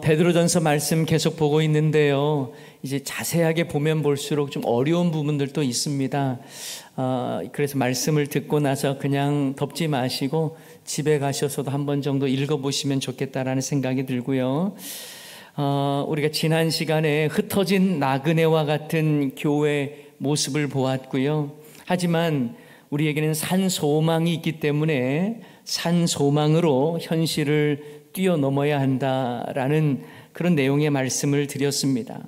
베드로전서 말씀 계속 보고 있는데요. 이제 자세하게 보면 볼수록 좀 어려운 부분들도 있습니다. 그래서 말씀을 듣고 나서 그냥 덮지 마시고 집에 가셔서도 한 번 정도 읽어보시면 좋겠다라는 생각이 들고요. 우리가 지난 시간에 흩어진 나그네와 같은 교회 모습을 보았고요. 하지만 우리에게는 산소망이 있기 때문에 산소망으로 현실을 뛰어넘어야 한다라는 그런 내용의 말씀을 드렸습니다.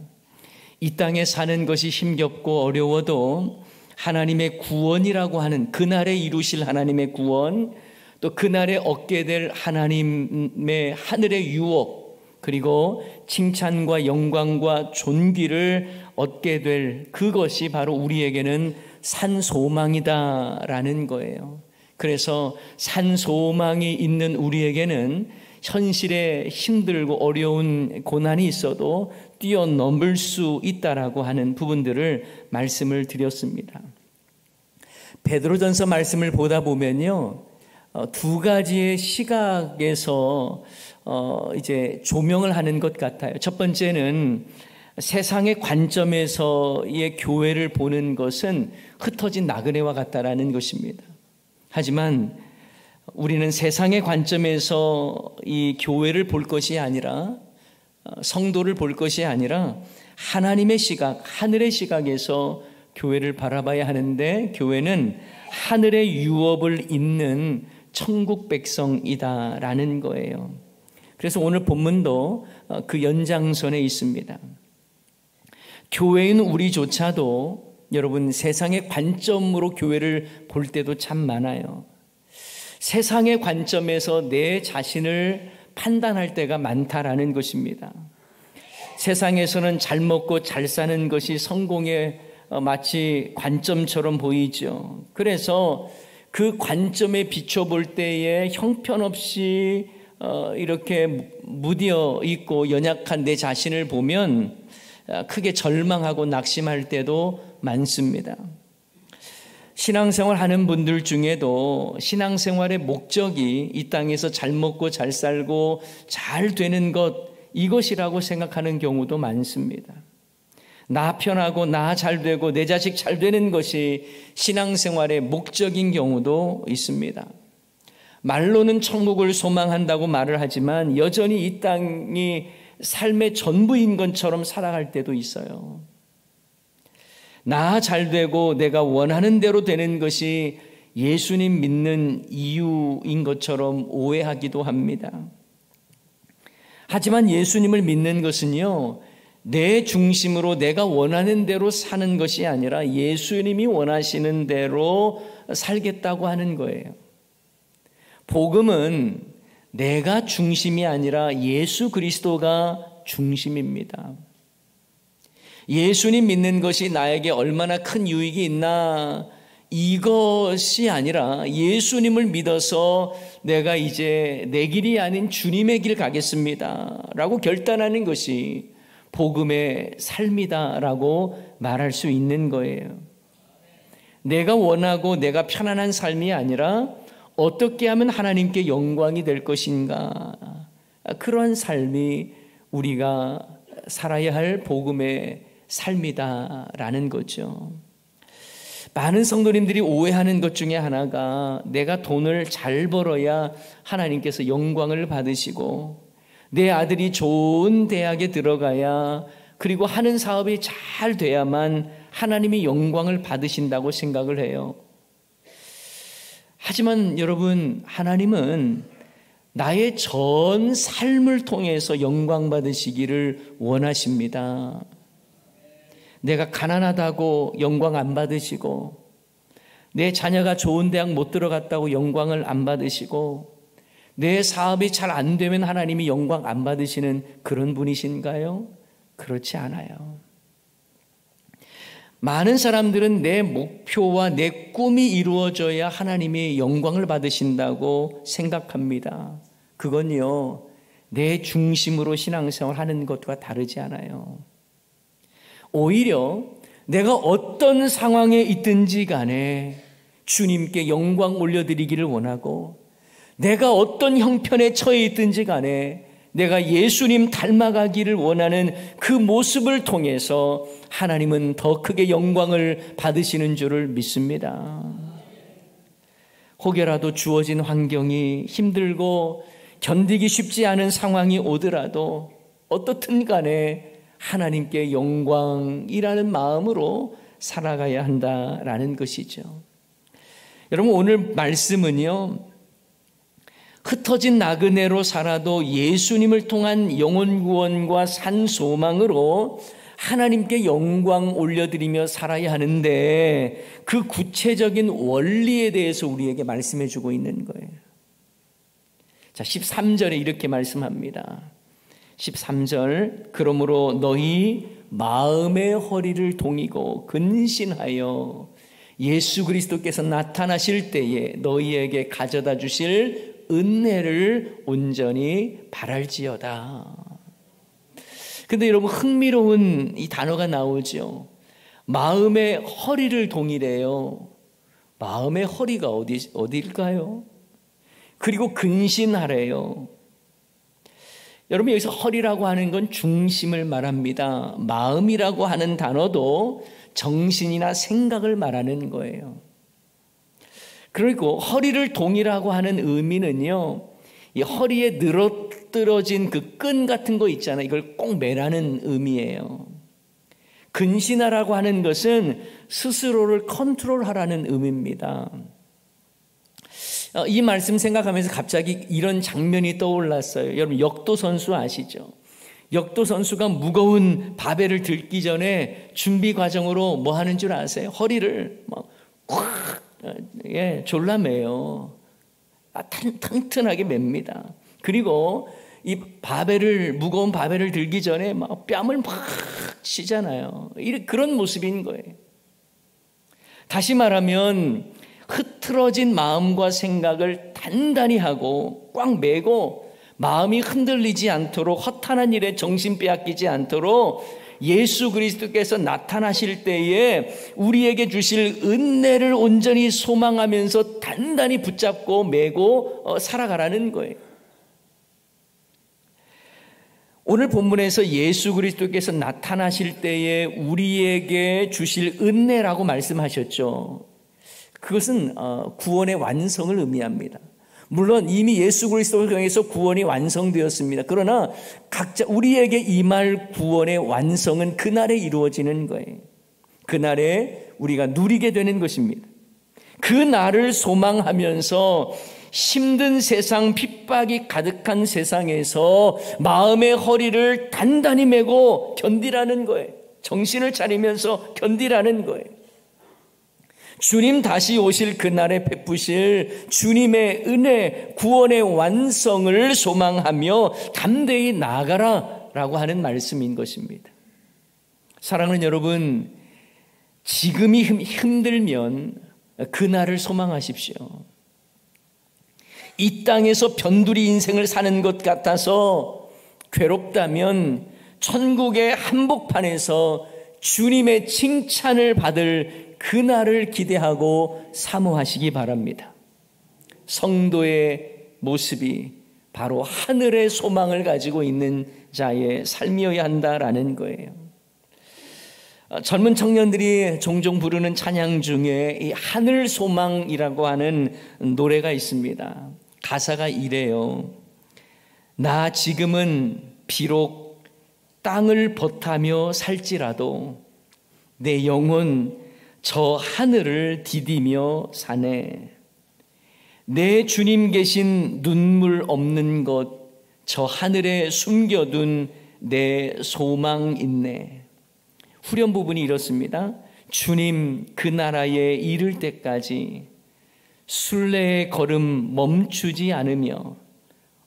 이 땅에 사는 것이 힘겹고 어려워도 하나님의 구원이라고 하는 그날에 이루실 하나님의 구원, 또 그날에 얻게 될 하나님의 하늘의 유업, 그리고 칭찬과 영광과 존귀를 얻게 될 그것이 바로 우리에게는 산소망이다라는 거예요. 그래서 산소망이 있는 우리에게는 현실에 힘들고 어려운 고난이 있어도 뛰어넘을 수 있다라고 하는 부분들을 말씀을 드렸습니다. 베드로전서 말씀을 보다 보면요, 두 가지의 시각에서 이제 조명을 하는 것 같아요. 첫 번째는 세상의 관점에서의 교회를 보는 것은 흩어진 나그네와 같다라는 것입니다. 하지만 우리는 세상의 관점에서 이 교회를 볼 것이 아니라, 성도를 볼 것이 아니라 하나님의 시각, 하늘의 시각에서 교회를 바라봐야 하는데, 교회는 하늘의 유업을 잇는 천국 백성이다라는 거예요. 그래서 오늘 본문도 그 연장선에 있습니다. 교회인 우리조차도 여러분 세상의 관점으로 교회를 볼 때도 참 많아요. 세상의 관점에서 내 자신을 판단할 때가 많다라는 것입니다. 세상에서는 잘 먹고 잘 사는 것이 성공의 마치 관점처럼 보이죠. 그래서 그 관점에 비춰볼 때에 형편없이 이렇게 무디어 있고 연약한 내 자신을 보면 크게 절망하고 낙심할 때도 많습니다. 신앙생활 하는 분들 중에도 신앙생활의 목적이 이 땅에서 잘 먹고 잘 살고 잘 되는 것, 이것이라고 생각하는 경우도 많습니다. 나 편하고 나 잘 되고 내 자식 잘 되는 것이 신앙생활의 목적인 경우도 있습니다. 말로는 천국을 소망한다고 말을 하지만 여전히 이 땅이 삶의 전부인 것처럼 살아갈 때도 있어요. 나 잘 되고 내가 원하는 대로 되는 것이 예수님 믿는 이유인 것처럼 오해하기도 합니다. 하지만 예수님을 믿는 것은요, 내 중심으로 내가 원하는 대로 사는 것이 아니라 예수님이 원하시는 대로 살겠다고 하는 거예요. 복음은 내가 중심이 아니라 예수 그리스도가 중심입니다. 예수님 믿는 것이 나에게 얼마나 큰 유익이 있나, 이것이 아니라 예수님을 믿어서 내가 이제 내 길이 아닌 주님의 길 가겠습니다 라고 결단하는 것이 복음의 삶이다라고 말할 수 있는 거예요. 내가 원하고 내가 편안한 삶이 아니라 어떻게 하면 하나님께 영광이 될 것인가, 그런 삶이 우리가 살아야 할 복음의 삶이다라는 거죠. 많은 성도님들이 오해하는 것 중에 하나가 내가 돈을 잘 벌어야 하나님께서 영광을 받으시고 내 아들이 좋은 대학에 들어가야, 그리고 하는 사업이 잘 돼야만 하나님이 영광을 받으신다고 생각을 해요. 하지만 여러분, 하나님은 나의 전 삶을 통해서 영광 받으시기를 원하십니다. 내가 가난하다고 영광 안 받으시고, 내 자녀가 좋은 대학 못 들어갔다고 영광을 안 받으시고, 내 사업이 잘 안 되면 하나님이 영광 안 받으시는 그런 분이신가요? 그렇지 않아요. 많은 사람들은 내 목표와 내 꿈이 이루어져야 하나님이 영광을 받으신다고 생각합니다. 그건요, 내 중심으로 신앙생활 하는 것과 다르지 않아요. 오히려 내가 어떤 상황에 있든지 간에 주님께 영광 올려드리기를 원하고, 내가 어떤 형편에 처해 있든지 간에 내가 예수님 닮아가기를 원하는 그 모습을 통해서 하나님은 더 크게 영광을 받으시는 줄을 믿습니다. 혹여라도 주어진 환경이 힘들고 견디기 쉽지 않은 상황이 오더라도 어떻든 간에 하나님께 영광이라는 마음으로 살아가야 한다라는 것이죠. 여러분, 오늘 말씀은요, 흩어진 나그네로 살아도 예수님을 통한 영혼 구원과 산 소망으로 하나님께 영광 올려드리며 살아야 하는데, 그 구체적인 원리에 대해서 우리에게 말씀해 주고 있는 거예요. 자, 13절에 이렇게 말씀합니다. 13절, 그러므로 너희 마음의 허리를 동이고 근신하여 예수 그리스도께서 나타나실 때에 너희에게 가져다 주실 은혜를 온전히 바랄지어다. 근데 여러분, 흥미로운 이 단어가 나오죠. 마음의 허리를 동이래요. 마음의 허리가 어디일까요? 그리고 근신하래요. 여러분, 여기서 허리라고 하는 건 중심을 말합니다. 마음이라고 하는 단어도 정신이나 생각을 말하는 거예요. 그리고 허리를 동이라고 하는 의미는요, 이 허리에 늘어뜨러진 그 끈 같은 거 있잖아요. 이걸 꼭 매라는 의미예요. 근신하라고 하는 것은 스스로를 컨트롤하라는 의미입니다. 이 말씀 생각하면서 갑자기 이런 장면이 떠올랐어요. 여러분, 역도 선수 아시죠? 역도 선수가 무거운 바벨을 들기 전에 준비 과정으로 뭐 하는 줄 아세요? 허리를 졸라매요. 튼튼하게 맵니다. 그리고 이 무거운 바벨을 들기 전에 막 뺨을 막 치잖아요. 그런 모습인 거예요. 다시 말하면 흐트러진 마음과 생각을 단단히 하고 꽉 매고 마음이 흔들리지 않도록, 허탄한 일에 정신 빼앗기지 않도록 예수 그리스도께서 나타나실 때에 우리에게 주실 은혜를 온전히 소망하면서 단단히 붙잡고 매고 살아가라는 거예요. 오늘 본문에서 예수 그리스도께서 나타나실 때에 우리에게 주실 은혜라고 말씀하셨죠. 그것은 구원의 완성을 의미합니다. 물론 이미 예수 그리스도를 통해서 구원이 완성되었습니다. 그러나 각자 우리에게 임할 구원의 완성은 그날에 이루어지는 거예요. 그날에 우리가 누리게 되는 것입니다. 그 날을 소망하면서 힘든 세상, 핍박이 가득한 세상에서 마음의 허리를 단단히 메고 견디라는 거예요. 정신을 차리면서 견디라는 거예요. 주님 다시 오실 그날에 베푸실 주님의 은혜, 구원의 완성을 소망하며 담대히 나아가라 라고 하는 말씀인 것입니다. 사랑하는 여러분, 지금이 힘들면 그날을 소망하십시오. 이 땅에서 변두리 인생을 사는 것 같아서 괴롭다면 천국의 한복판에서 주님의 칭찬을 받을 그날을 기대하고 사모하시기 바랍니다. 성도의 모습이 바로 하늘의 소망을 가지고 있는 자의 삶이어야 한다라는 거예요. 젊은 청년들이 종종 부르는 찬양 중에 이 하늘 소망이라고 하는 노래가 있습니다. 가사가 이래요. 나 지금은 비록 땅을 벗하며 살지라도 내 영혼 저 하늘을 디디며 사네. 내 주님 계신 눈물 없는 곳 저 하늘에 숨겨둔 내 소망 있네. 후렴 부분이 이렇습니다. 주님 그 나라에 이를 때까지 순례의 걸음 멈추지 않으며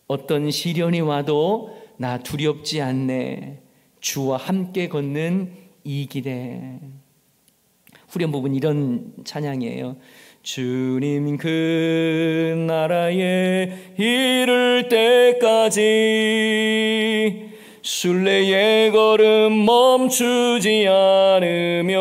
어떤 시련이 와도 나 두렵지 않네. 주와 함께 걷는 이 길에. 후렴 부분 이런 찬양이에요. 주님 그 나라에 이를 때까지 순례의 걸음 멈추지 않으며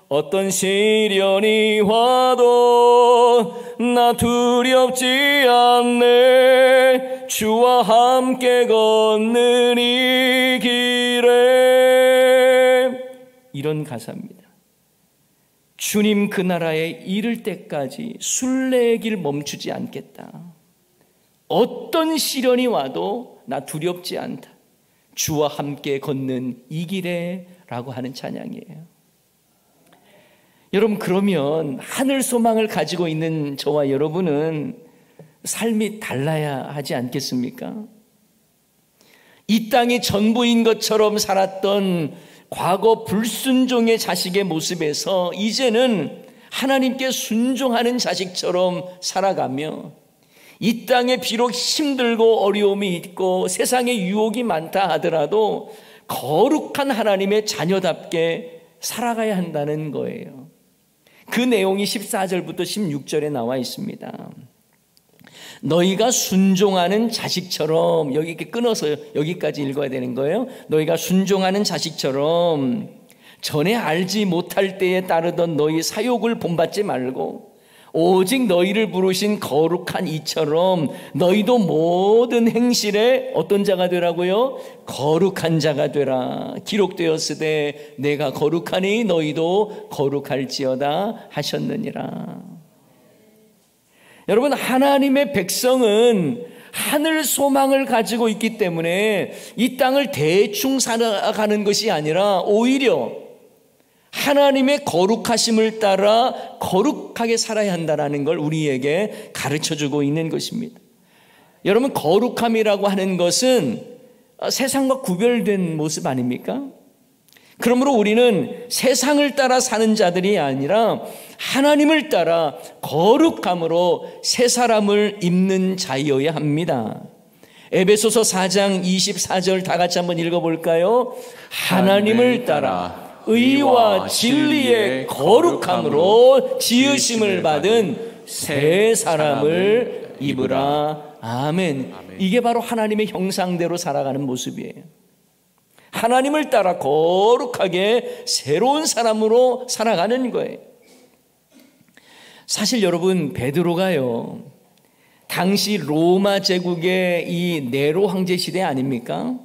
어떤 시련이 와도 나 두렵지 않네. 주와 함께 걷는 이 길에. 이런 가사입니다. 주님 그 나라에 이를 때까지 순례의 길 멈추지 않겠다. 어떤 시련이 와도 나 두렵지 않다. 주와 함께 걷는 이 길에 라고 하는 찬양이에요. 여러분, 그러면 하늘 소망을 가지고 있는 저와 여러분은 삶이 달라야 하지 않겠습니까? 이 땅이 전부인 것처럼 살았던 과거 불순종의 자식의 모습에서 이제는 하나님께 순종하는 자식처럼 살아가며, 이 땅에 비록 힘들고 어려움이 있고 세상에 유혹이 많다 하더라도 거룩한 하나님의 자녀답게 살아가야 한다는 거예요. 그 내용이 14절부터 16절에 나와 있습니다. 너희가 순종하는 자식처럼, 여기 이렇게 끊어서 여기까지 읽어야 되는 거예요. 너희가 순종하는 자식처럼 전에 알지 못할 때에 따르던 너희 사욕을 본받지 말고 오직 너희를 부르신 거룩한 이처럼 너희도 모든 행실에 어떤 자가 되라고요? 거룩한 자가 되라. 기록되었으되 내가 거룩하니 너희도 거룩할지어다 하셨느니라. 여러분, 하나님의 백성은 하늘 소망을 가지고 있기 때문에 이 땅을 대충 살아가는 것이 아니라 오히려 하나님의 거룩하심을 따라 거룩하게 살아야 한다는 걸 우리에게 가르쳐주고 있는 것입니다. 여러분, 거룩함이라고 하는 것은 세상과 구별된 모습 아닙니까? 그러므로 우리는 세상을 따라 사는 자들이 아니라 하나님을 따라 거룩함으로 새 사람을 입는 자여야 합니다. 에베소서 4장 24절 다 같이 한번 읽어볼까요? 하나님을 따라 의와 진리의 거룩함으로 지으심을 받은 새 사람을 입으라. 아멘. 이게 바로 하나님의 형상대로 살아가는 모습이에요. 하나님을 따라 거룩하게 새로운 사람으로 살아가는 거예요. 사실 여러분, 베드로가요, 당시 로마 제국의 이 네로 황제 시대 아닙니까?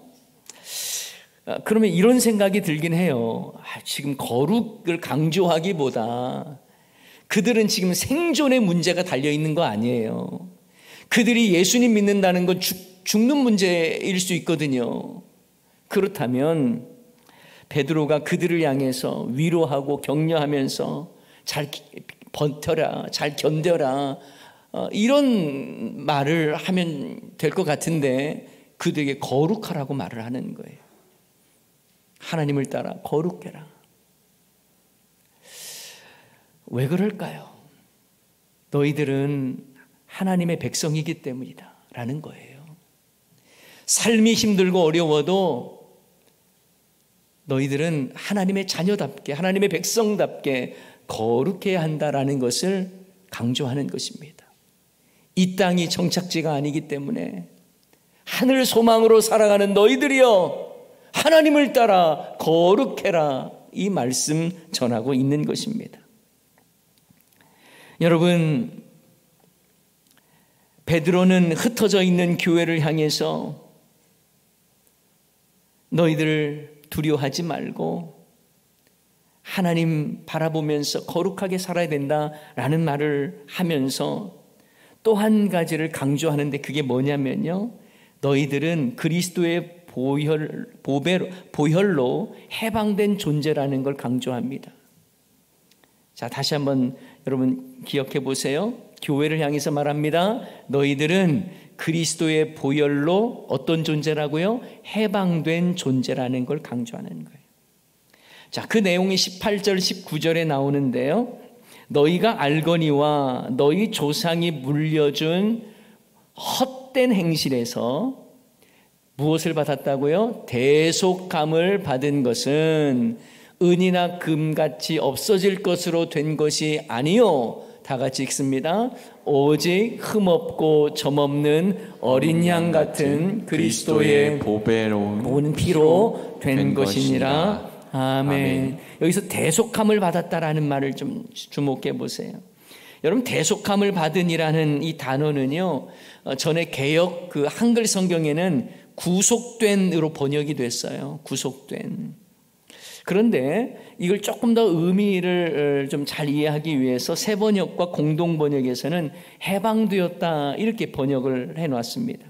그러면 이런 생각이 들긴 해요. 지금 거룩을 강조하기보다 그들은 지금 생존의 문제가 달려있는 거 아니에요. 그들이 예수님 믿는다는 건 죽는 문제일 수 있거든요. 그렇다면 베드로가 그들을 향해서 위로하고 격려하면서 잘 버텨라, 잘 견뎌라, 이런 말을 하면 될 것 같은데 그들에게 거룩하라고 말을 하는 거예요. 하나님을 따라 거룩해라. 왜 그럴까요? 너희들은 하나님의 백성이기 때문이다 라는 거예요. 삶이 힘들고 어려워도 너희들은 하나님의 자녀답게, 하나님의 백성답게 거룩해야 한다라는 것을 강조하는 것입니다. 이 땅이 정착지가 아니기 때문에 하늘 소망으로 살아가는 너희들이여 하나님을 따라 거룩해라, 이 말씀 전하고 있는 것입니다. 여러분, 베드로는 흩어져 있는 교회를 향해서 너희들 두려워하지 말고 하나님 바라보면서 거룩하게 살아야 된다라는 말을 하면서 또 한 가지를 강조하는데 그게 뭐냐면요, 너희들은 그리스도의 보혈로 해방된 존재라는 걸 강조합니다. 자, 다시 한번 여러분 기억해 보세요. 교회를 향해서 말합니다. 너희들은 그리스도의 보혈로 어떤 존재라고요? 해방된 존재라는 걸 강조하는 거예요. 자, 그 내용이 18절 19절에 나오는데요, 너희가 알거니와 너희 조상이 물려준 헛된 행실에서 무엇을 받았다고요? 대속함을 받은 것은 은이나 금같이 없어질 것으로 된 것이 아니요, 다 같이 읽습니다. 오직 흠없고 점없는 어린 양 같은 그리스도의 보배로운 피로 된 것이니라. 아멘. 여기서 대속함을 받았다라는 말을 좀 주목해 보세요. 여러분, 대속함을 받은이라는 이 단어는요, 전에 개역 그 한글 성경에는 구속된으로 번역이 됐어요. 구속된. 그런데 이걸 조금 더 의미를 좀 잘 이해하기 위해서 새 번역과 공동 번역에서는 해방되었다 이렇게 번역을 해놨습니다.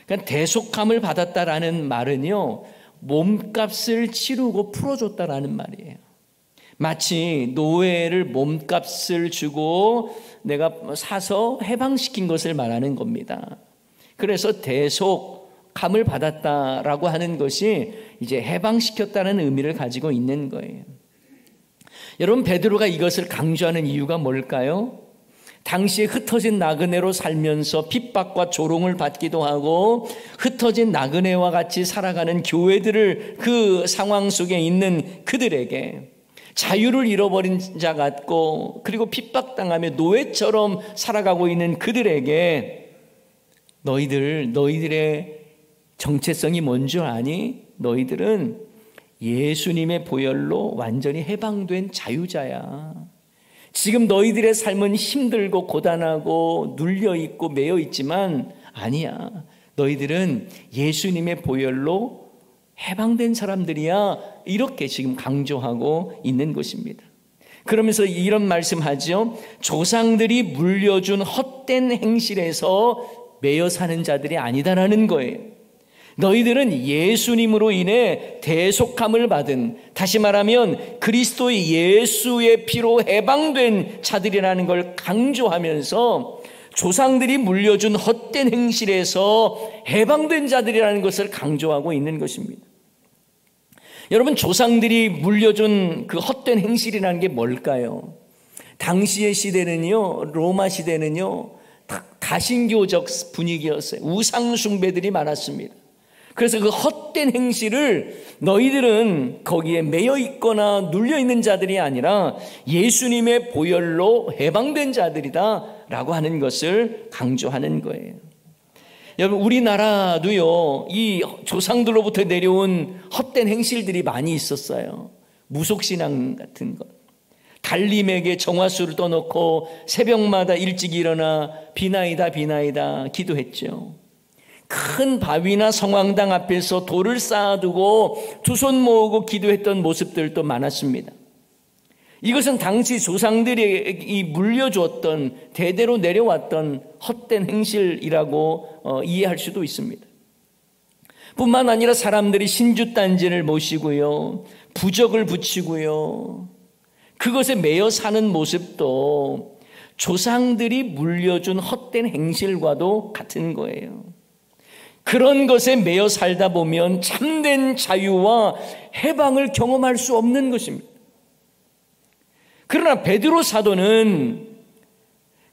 그러니까 대속함을 받았다라는 말은요, 몸값을 치르고 풀어줬다라는 말이에요. 마치 노예를 몸값을 주고 내가 사서 해방시킨 것을 말하는 겁니다. 그래서 대속함을 받았다라고 하는 것이 이제 해방시켰다는 의미를 가지고 있는 거예요. 여러분, 베드로가 이것을 강조하는 이유가 뭘까요? 당시에 흩어진 나그네로 살면서 핍박과 조롱을 받기도 하고 흩어진 나그네와 같이 살아가는 교회들을 그 상황 속에 있는 그들에게 자유를 잃어버린 자 같고 그리고 핍박당하며 노예처럼 살아가고 있는 그들에게 너희들의 정체성이 뭔 줄 아니? 너희들은 예수님의 보혈로 완전히 해방된 자유자야. 지금 너희들의 삶은 힘들고 고단하고 눌려있고 매여있지만 아니야. 너희들은 예수님의 보혈로 해방된 사람들이야. 이렇게 지금 강조하고 있는 것입니다. 그러면서 이런 말씀하죠. 조상들이 물려준 헛된 행실에서 매여 사는 자들이 아니다라는 거예요. 너희들은 예수님으로 인해 대속함을 받은, 다시 말하면 그리스도의 예수의 피로 해방된 자들이라는 걸 강조하면서 조상들이 물려준 헛된 행실에서 해방된 자들이라는 것을 강조하고 있는 것입니다. 여러분, 조상들이 물려준 그 헛된 행실이라는 게 뭘까요? 당시의 시대는요, 로마 시대는요, 다신교적 분위기였어요. 우상숭배들이 많았습니다. 그래서 그 헛된 행실을 너희들은 거기에 매여 있거나 눌려 있는 자들이 아니라 예수님의 보혈로 해방된 자들이다 라고 하는 것을 강조하는 거예요. 여러분, 우리나라도요, 이 조상들로부터 내려온 헛된 행실들이 많이 있었어요. 무속신앙 같은 것. 달림에게 정화수를 떠놓고 새벽마다 일찍 일어나 비나이다 비나이다 기도했죠. 큰 바위나 성황당 앞에서 돌을 쌓아두고 두 손 모으고 기도했던 모습들도 많았습니다. 이것은 당시 조상들이 물려주었던 대대로 내려왔던 헛된 행실이라고 이해할 수도 있습니다. 뿐만 아니라 사람들이 신주단지를 모시고요, 부적을 붙이고요, 그것에 매여 사는 모습도 조상들이 물려준 헛된 행실과도 같은 거예요. 그런 것에 매여 살다 보면 참된 자유와 해방을 경험할 수 없는 것입니다. 그러나 베드로 사도는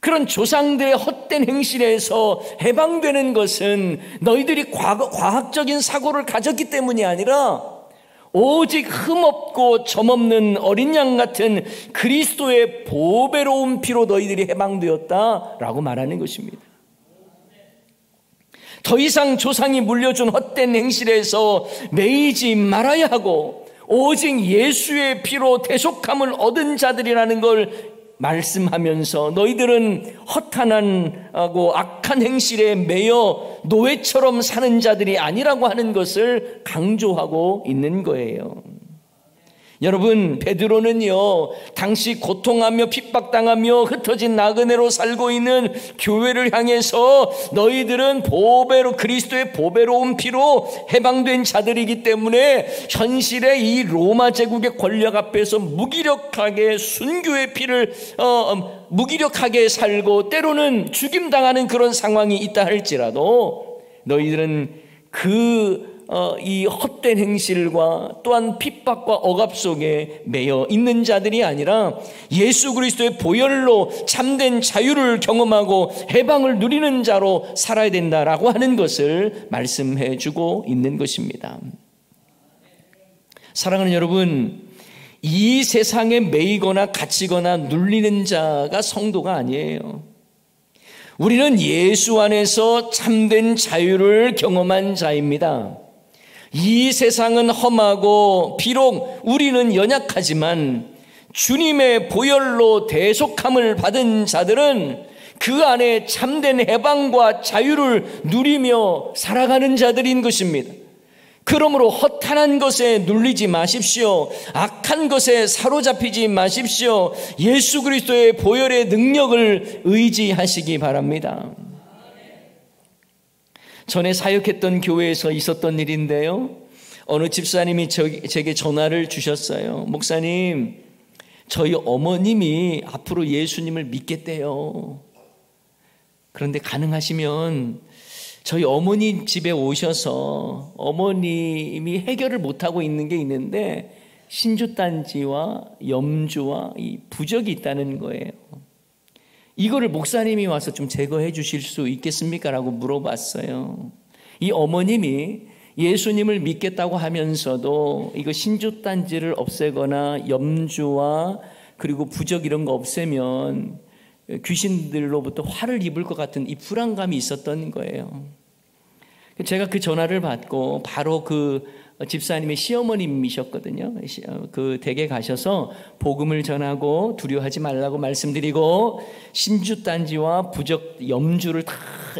그런 조상들의 헛된 행실에서 해방되는 것은 너희들이 과학적인 사고를 가졌기 때문이 아니라 오직 흠없고 점없는 어린 양 같은 그리스도의 보배로운 피로 너희들이 해방되었다라고 말하는 것입니다. 더 이상 조상이 물려준 헛된 행실에서 매이지 말아야 하고 오직 예수의 피로 대속함을 얻은 자들이라는 걸 말씀하면서 너희들은 허탄하고 악한 행실에 매여 노예처럼 사는 자들이 아니라고 하는 것을 강조하고 있는 거예요. 여러분, 베드로는요, 당시 고통하며 핍박당하며 흩어진 나그네로 살고 있는 교회를 향해서 너희들은 그리스도의 보배로운 피로 해방된 자들이기 때문에 현실의 이 로마 제국의 권력 앞에서 무기력하게 순교의 피를 무기력하게 살고 때로는 죽임당하는 그런 상황이 있다 할지라도 너희들은 이 헛된 행실과 또한 핍박과 억압 속에 매여 있는 자들이 아니라 예수 그리스도의 보혈로 참된 자유를 경험하고 해방을 누리는 자로 살아야 된다라고 하는 것을 말씀해 주고 있는 것입니다. 사랑하는 여러분, 이 세상에 매이거나 갇히거나 눌리는 자가 성도가 아니에요. 우리는 예수 안에서 참된 자유를 경험한 자입니다. 이 세상은 험하고 비록 우리는 연약하지만 주님의 보혈로 대속함을 받은 자들은 그 안에 참된 해방과 자유를 누리며 살아가는 자들인 것입니다. 그러므로 허탄한 것에 눌리지 마십시오. 악한 것에 사로잡히지 마십시오. 예수 그리스도의 보혈의 능력을 의지하시기 바랍니다. 전에 사역했던 교회에서 있었던 일인데요, 어느 집사님이 제게 전화를 주셨어요. 목사님, 저희 어머님이 앞으로 예수님을 믿겠대요. 그런데 가능하시면 저희 어머니 집에 오셔서 어머님이 해결을 못하고 있는 게 있는데 신주단지와 염주와 이 부적이 있다는 거예요. 이거를 목사님이 와서 좀 제거해 주실 수 있겠습니까? 라고 물어봤어요. 이 어머님이 예수님을 믿겠다고 하면서도 이거 신주단지를 없애거나 염주와 그리고 부적 이런 거 없애면 귀신들로부터 화를 입을 것 같은 이 불안감이 있었던 거예요. 제가 그 전화를 받고 바로 그 집사님의 시어머님이셨거든요. 그 댁에 가셔서 복음을 전하고 두려워하지 말라고 말씀드리고 신주단지와 부적 염주를 다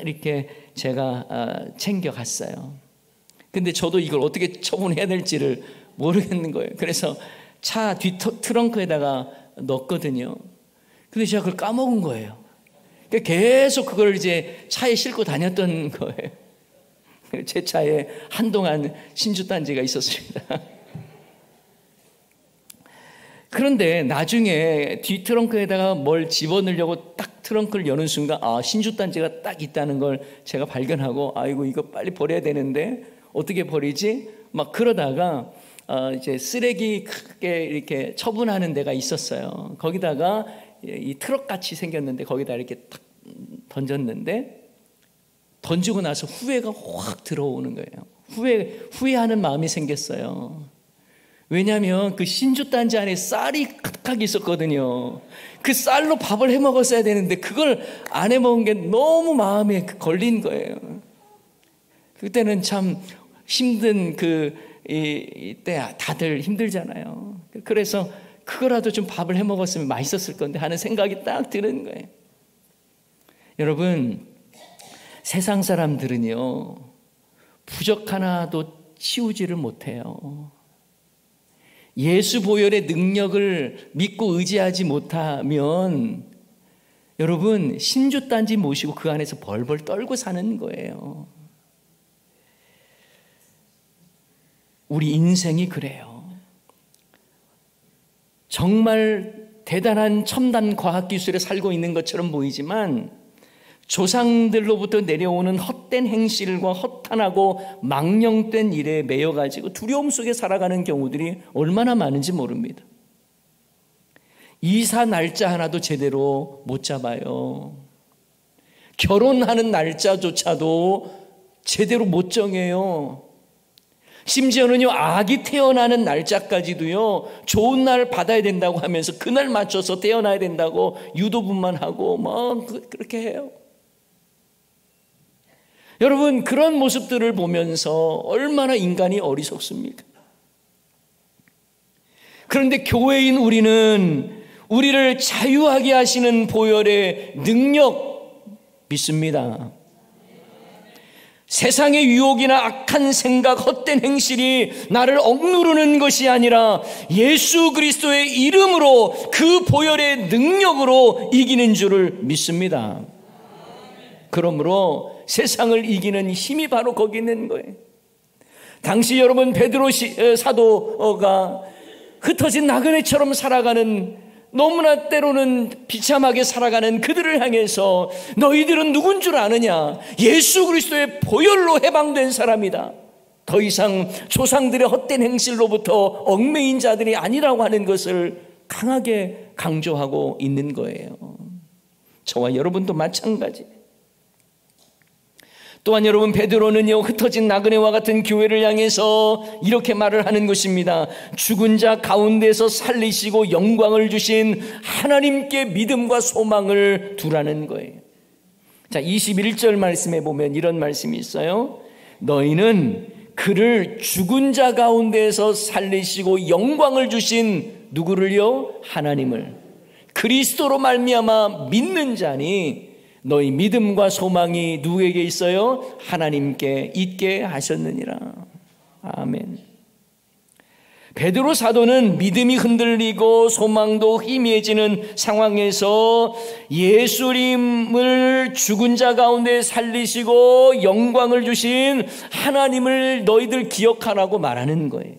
이렇게 제가 챙겨갔어요. 근데 저도 이걸 어떻게 처분해야 될지를 모르겠는 거예요. 그래서 차 뒤 트렁크에다가 넣었거든요. 근데 제가 그걸 까먹은 거예요. 그러니까 계속 그걸 이제 차에 싣고 다녔던 거예요. 제 차에 한동안 신주단지가 있었습니다. 그런데 나중에 뒤 트렁크에다가 뭘 집어넣으려고 딱 트렁크를 여는 순간 신주단지가 딱 있다는 걸 제가 발견하고 아이고 이거 빨리 버려야 되는데 어떻게 버리지? 막 그러다가 이제 쓰레기 크게 이렇게 처분하는 데가 있었어요. 거기다가 이 트럭 같이 생겼는데 거기다 이렇게 딱 던졌는데 던지고 나서 후회가 확 들어오는 거예요. 후회하는 마음이 생겼어요. 왜냐하면 그 신주단지 안에 쌀이 가득하게 있었거든요. 그 쌀로 밥을 해 먹었어야 되는데 그걸 안 해 먹은 게 너무 마음에 걸린 거예요. 그때는 참 힘든 이때 다들 힘들잖아요. 그래서 그거라도 좀 밥을 해 먹었으면 맛있었을 건데 하는 생각이 딱 드는 거예요. 여러분, 세상 사람들은요, 부적 하나도 치우지를 못해요. 예수 보혈의 능력을 믿고 의지하지 못하면 여러분 신주단지 모시고 그 안에서 벌벌 떨고 사는 거예요. 우리 인생이 그래요. 정말 대단한 첨단 과학기술에 살고 있는 것처럼 보이지만 조상들로부터 내려오는 헛된 행실과 허탄하고 망령된 일에 매여가지고 두려움 속에 살아가는 경우들이 얼마나 많은지 모릅니다. 이사 날짜 하나도 제대로 못 잡아요. 결혼하는 날짜조차도 제대로 못 정해요. 심지어는요, 아기 태어나는 날짜까지도요, 좋은 날 받아야 된다고 하면서 그날 맞춰서 태어나야 된다고 유도분만 하고 막 그렇게 해요. 여러분, 그런 모습들을 보면서 얼마나 인간이 어리석습니까? 그런데 교회인 우리는 우리를 자유하게 하시는 보혈의 능력 믿습니다. 세상의 유혹이나 악한 생각, 헛된 행실이 나를 억누르는 것이 아니라 예수 그리스도의 이름으로 그 보혈의 능력으로 이기는 줄을 믿습니다. 그러므로 세상을 이기는 힘이 바로 거기 있는 거예요. 당시 여러분 베드로 사도가 흩어진 나그네처럼 살아가는, 너무나 때로는 비참하게 살아가는 그들을 향해서 너희들은 누군 줄 아느냐? 예수 그리스도의 보혈로 해방된 사람이다. 더 이상 조상들의 헛된 행실로부터 얽매인 자들이 아니라고 하는 것을 강하게 강조하고 있는 거예요. 저와 여러분도 마찬가지. 또한 여러분 베드로는요, 흩어진 나그네와 같은 교회를 향해서 이렇게 말을 하는 것입니다. 죽은 자 가운데서 살리시고 영광을 주신 하나님께 믿음과 소망을 두라는 거예요. 자, 21절 말씀에 보면 이런 말씀이 있어요. 너희는 그를 죽은 자 가운데서 살리시고 영광을 주신 누구를요? 하나님을. 그리스도로 말미암아 믿는 자니 너희 믿음과 소망이 누구에게 있어요? 하나님께 있게 하셨느니라. 아멘. 베드로 사도는 믿음이 흔들리고 소망도 희미해지는 상황에서 예수님을 죽은 자 가운데 살리시고 영광을 주신 하나님을 너희들 기억하라고 말하는 거예요.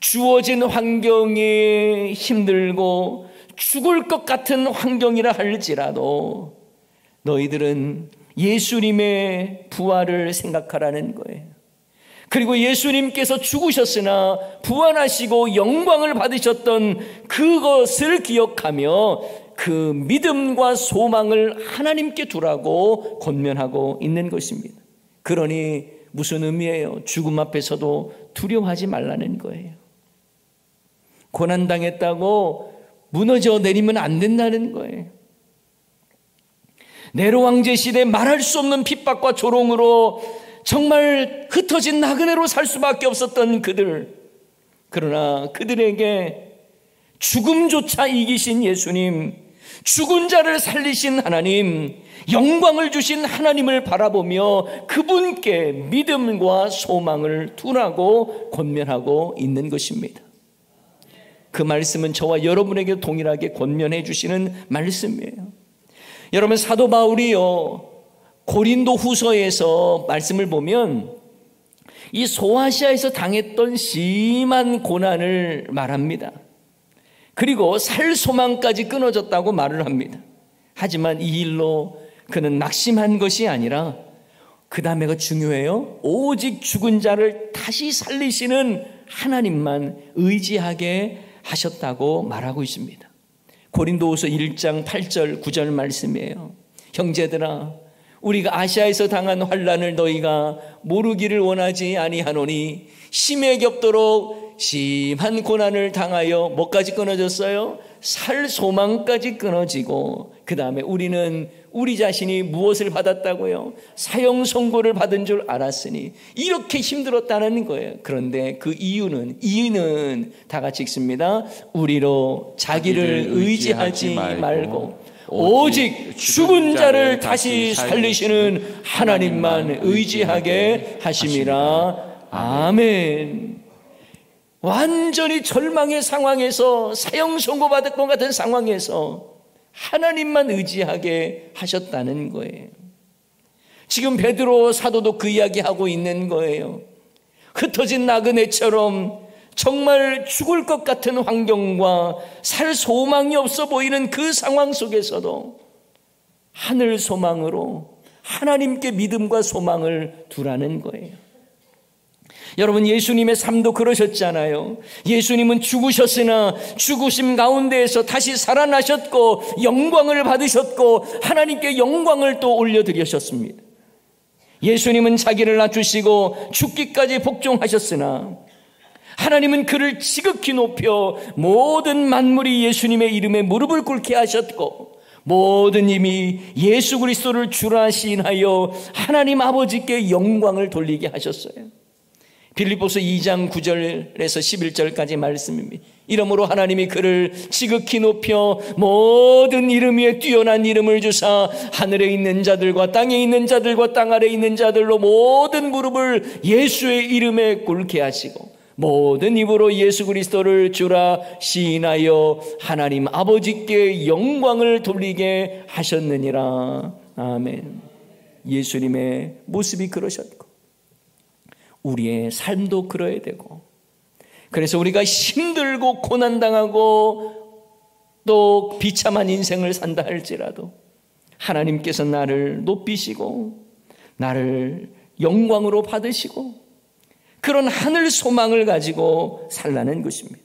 주어진 환경이 힘들고 죽을 것 같은 환경이라 할지라도 너희들은 예수님의 부활을 생각하라는 거예요. 그리고 예수님께서 죽으셨으나 부활하시고 영광을 받으셨던 그것을 기억하며 그 믿음과 소망을 하나님께 두라고 권면하고 있는 것입니다. 그러니 무슨 의미예요? 죽음 앞에서도 두려워하지 말라는 거예요. 고난당했다고 무너져 내리면 안 된다는 거예요. 네로 왕제 시대 말할 수 없는 핍박과 조롱으로 정말 흩어진 나그네로 살 수밖에 없었던 그들. 그러나 그들에게 죽음조차 이기신 예수님, 죽은 자를 살리신 하나님, 영광을 주신 하나님을 바라보며 그분께 믿음과 소망을 두라고 권면하고 있는 것입니다. 그 말씀은 저와 여러분에게 동일하게 권면해 주시는 말씀이에요. 여러분, 사도 바울이요, 고린도 후서에서 말씀을 보면 이 소아시아에서 당했던 심한 고난을 말합니다. 그리고 살 소망까지 끊어졌다고 말을 합니다. 하지만 이 일로 그는 낙심한 것이 아니라 그 다음에가 중요해요. 오직 죽은 자를 다시 살리시는 하나님만 의지하게 하셨다고 말하고 있습니다. 고린도후서 1장 8절 9절 말씀이에요. 형제들아, 우리가 아시아에서 당한 환난을 너희가 모르기를 원하지 아니하노니 심히 겹도록 심한 고난을 당하여 뭐까지 끊어졌어요? 살 소망까지 끊어지고 그 다음에 우리는 우리 자신이 무엇을 받았다고요? 사형 선고를 받은 줄 알았으니 이렇게 힘들었다는 거예요. 그런데 그 이유는 다 같이 읽습니다. 우리로 자기를 의지하지 말고 오직 죽은 자를 다시 살리시는 하나님만 의지하게 하심이라. 아멘. 완전히 절망의 상황에서 사형 선고받을 것 같은 상황에서 하나님만 의지하게 하셨다는 거예요. 지금 베드로 사도도 그 이야기하고 있는 거예요. 흩어진 나그네처럼 정말 죽을 것 같은 환경과 살 소망이 없어 보이는 그 상황 속에서도 하늘 소망으로 하나님께 믿음과 소망을 두라는 거예요. 여러분, 예수님의 삶도 그러셨잖아요. 예수님은 죽으셨으나 죽으심 가운데에서 다시 살아나셨고 영광을 받으셨고 하나님께 영광을 또 올려드리셨습니다. 예수님은 자기를 낮추시고 죽기까지 복종하셨으나 하나님은 그를 지극히 높여 모든 만물이 예수님의 이름에 무릎을 꿇게 하셨고 모든 힘이 예수 그리스도를 주라 시인하여 하나님 아버지께 영광을 돌리게 하셨어요. 빌립보서 2장 9절에서 11절까지 말씀입니다. 이러므로 하나님이 그를 지극히 높여 모든 이름 위에 뛰어난 이름을 주사 하늘에 있는 자들과 땅에 있는 자들과 땅 아래에 있는 자들로 모든 무릎을 예수의 이름에 꿇게 하시고 모든 입으로 예수 그리스도를 주라 시인하여 하나님 아버지께 영광을 돌리게 하셨느니라. 아멘. 예수님의 모습이 그러셨고 우리의 삶도 그러야 되고, 그래서 우리가 힘들고 고난당하고 또 비참한 인생을 산다 할지라도 하나님께서 나를 높이시고 나를 영광으로 받으시고 그런 하늘 소망을 가지고 살라는 것입니다.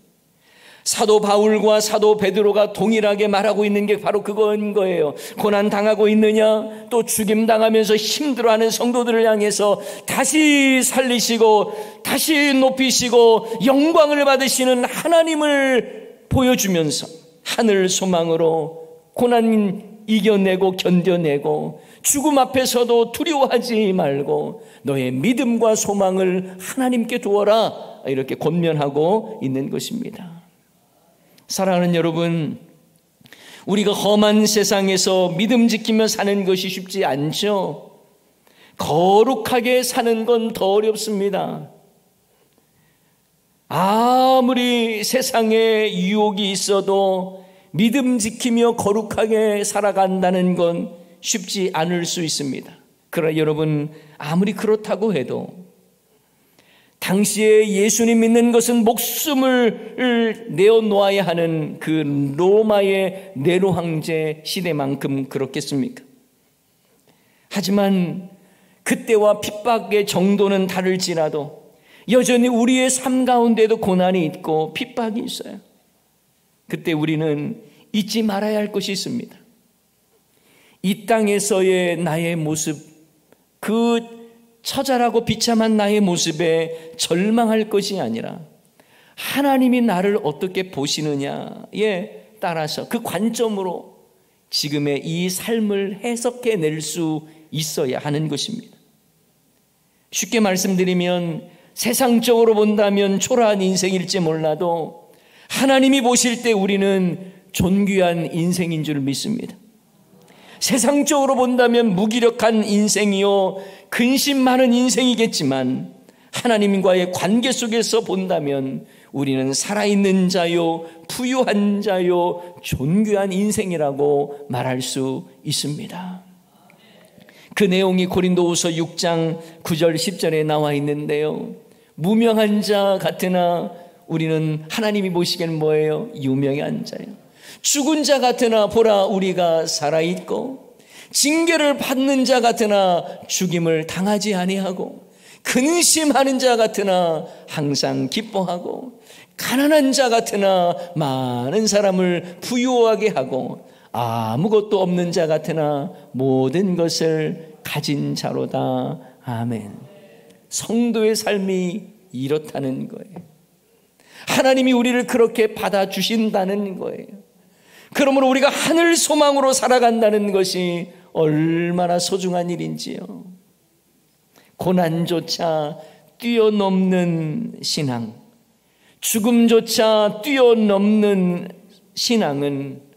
사도 바울과 사도 베드로가 동일하게 말하고 있는 게 바로 그건 거예요. 고난 당하고 있느냐? 또 죽임 당하면서 힘들어하는 성도들을 향해서 다시 살리시고 다시 높이시고 영광을 받으시는 하나님을 보여주면서 하늘 소망으로 고난 이겨내고 견뎌내고 죽음 앞에서도 두려워하지 말고 너의 믿음과 소망을 하나님께 두어라, 이렇게 권면하고 있는 것입니다. 사랑하는 여러분, 우리가 험한 세상에서 믿음 지키며 사는 것이 쉽지 않죠. 거룩하게 사는 건 더 어렵습니다. 아무리 세상에 유혹이 있어도 믿음 지키며 거룩하게 살아간다는 건 쉽지 않을 수 있습니다. 그러나 여러분, 아무리 그렇다고 해도 당시에 예수님 믿는 것은 목숨을 내어놓아야 하는 그 로마의 네로 황제 시대만큼 그렇겠습니까? 하지만 그때와 핍박의 정도는 다를지라도 여전히 우리의 삶 가운데도 고난이 있고 핍박이 있어요. 그때 우리는 잊지 말아야 할 것이 있습니다. 이 땅에서의 나의 모습, 그 처절하고 비참한 나의 모습에 절망할 것이 아니라 하나님이 나를 어떻게 보시느냐에 따라서 그 관점으로 지금의 이 삶을 해석해낼 수 있어야 하는 것입니다. 쉽게 말씀드리면 세상적으로 본다면 초라한 인생일지 몰라도 하나님이 보실 때 우리는 존귀한 인생인 줄 믿습니다. 세상적으로 본다면 무기력한 인생이요 근심 많은 인생이겠지만 하나님과의 관계 속에서 본다면 우리는 살아있는 자요 부유한 자요 존귀한 인생이라고 말할 수 있습니다. 그 내용이 고린도후서 6장 9절 10절에 나와 있는데요, 무명한 자 같으나 우리는 하나님이 보시기에는 뭐예요? 유명한 자예요. 죽은 자 같으나 보라 우리가 살아있고, 징계를 받는 자 같으나 죽임을 당하지 아니하고, 근심하는 자 같으나 항상 기뻐하고, 가난한 자 같으나 많은 사람을 부유하게 하고, 아무것도 없는 자 같으나 모든 것을 가진 자로다. 아멘. 성도의 삶이 이렇다는 거예요. 하나님이 우리를 그렇게 받아주신다는 거예요. 그러므로 우리가 하늘 소망으로 살아간다는 것이 얼마나 소중한 일인지요. 고난조차 뛰어넘는 신앙, 죽음조차 뛰어넘는 신앙은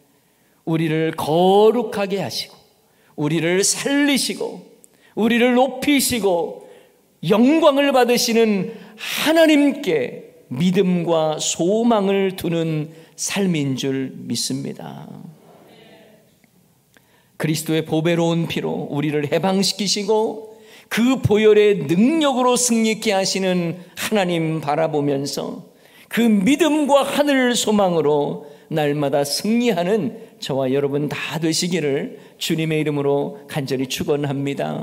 우리를 거룩하게 하시고 우리를 살리시고 우리를 높이시고 영광을 받으시는 하나님께 믿음과 소망을 두는 삶인 줄 믿습니다. 그리스도의 보배로운 피로 우리를 해방시키시고 그 보혈의 능력으로 승리케 하시는 하나님 바라보면서 그 믿음과 하늘 소망으로 날마다 승리하는 저와 여러분 다 되시기를 주님의 이름으로 간절히 축원합니다.